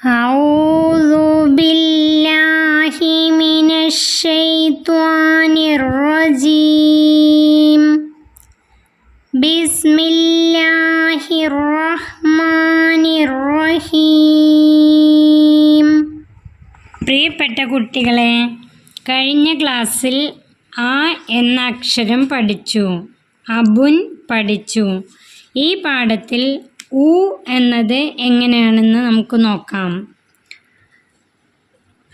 أعوذ بالله من الشيطان الرجيم بسم الله الرحمن الرحيم. പ്രിയപ്പെട്ട കുട്ടികളെ, കഴിഞ്ഞ ക്ലാസ്സിൽ ആ എന്ന അക്ഷരം പഠിച്ചു, അബുൻ പഠിച്ചു. ഈ പാഠത്തിൽ ഉ എന്നത് എങ്ങനെയാണെന്ന് നമുക്ക് നോക്കാം.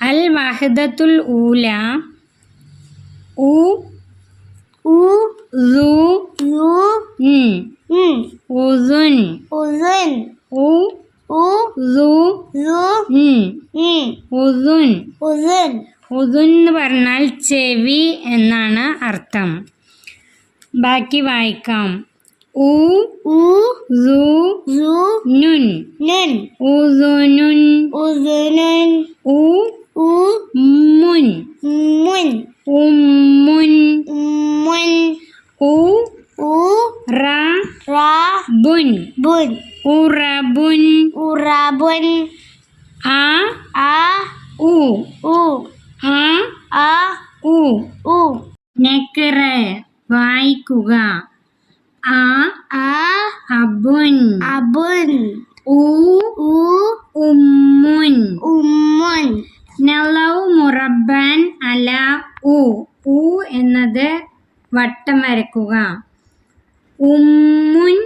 അൽ വഹദത്തുൽ ഊല ഉ ഉ ളു യു ഉസുൻ ഉസുൻ ഉ ഉ ളു യു ഉസുൻ ഉസുൻ ഉസുൻ എന്ന് പറഞ്ഞാൽ ചെവി എന്നാണ് അർത്ഥം. ബാക്കി വായിക്കാം. ഉ ഉ ളു യു നുൻ നുൻ ഉസുനുൻ ഉസുനുൻ ഉ ഉ മുൻ മുൻ ഉമ്മുൻ ഉമ്മുൻ ഉ ഉ റ റ ബുൻ ബുൻ ഉറബുൻ ഉറബുൻ ആ ആ ഉ ഉ ആ ആ ഉ ഉ നക്റ വായിക്കുക. ആ ആ അബുൻ അബുൻ ഉ ഉ ഉമ്മുൻ ഉമ്മുൻ നലൗ മുറബ്ബൻ അല ഉ ഉ എന്നത് വട്ടം വരക്കുക. ഉമ്മുൻ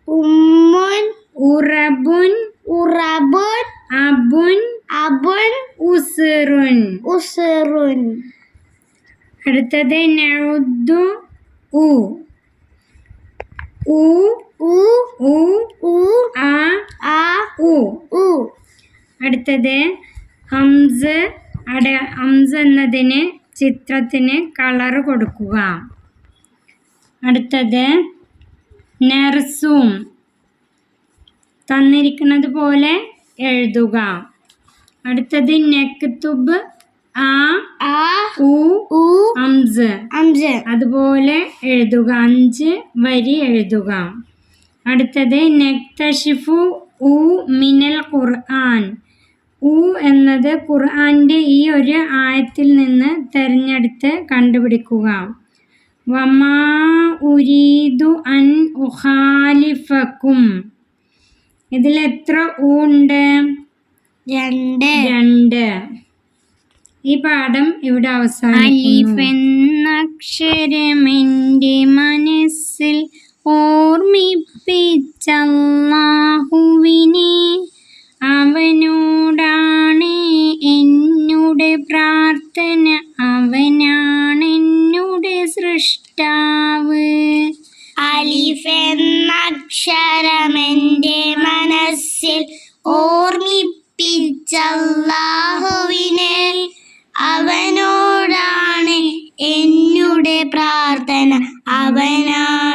ഉമ്മുൻ ഉറബുൻ ഉറബുൻ അബുൻ അബുൻ ഉസ്റുൻ ഉസ്റുൻ. അടുത്തത് നഉദ്ദു ഉ ഉ ഉ ഉ ഉ ആ ആ ഉ ഉ. അടുത്തത് ഹംസ് ഹംസ് എന്നതിന് ചിത്രത്തിന് കളർ കൊടുക്കുക. അടുത്തത് നർസും തന്നിരിക്കുന്നത് പോലെ എഴുതുക. അടുത്തത് നക്തുബ് ആ ആ ഉ ഉ ഹംസ് ഹംസ് അതുപോലെ എഴുതുക, 5 വരി എഴുതുക. അടുത്തത് നക്തഷിഫു ഉ മിനൽ ഖുർആൻ ഉ എന്നത് ഖുർആന്റെ ഈ ഒരു ആയത്തിൽ നിന്ന് തിരഞ്ഞെടുത്ത് കണ്ടുപിടിക്കുക. വമാ ഉരീദു അൻ ഉഖാലിഫക്കും ഇതിൽ എത്ര ഉ ഉണ്ട്? 2. ഈ പാഠം ഇവിടെ അവസാനിക്കുന്നു. അലിഫ് എന്ന അക്ഷരമെൻ്റെ മനസ്സിൽ ഓർമ്മിപ്പിച്ചല്ലാഹുവിനെ, അവനോടാണ് എന്നുടെ പ്രാർത്ഥന, അവനാണ് എന്നുടെ സൃഷ്ടാവ്. അലിഫ് എന്ന അക്ഷരമെൻ്റെ മനസ്സിൽ ഓർമ്മിപ്പിച്ചല്ലാഹുവിനെ, അവനോടാണ് എന്നുടെ പ്രാർത്ഥന, അവനാണ്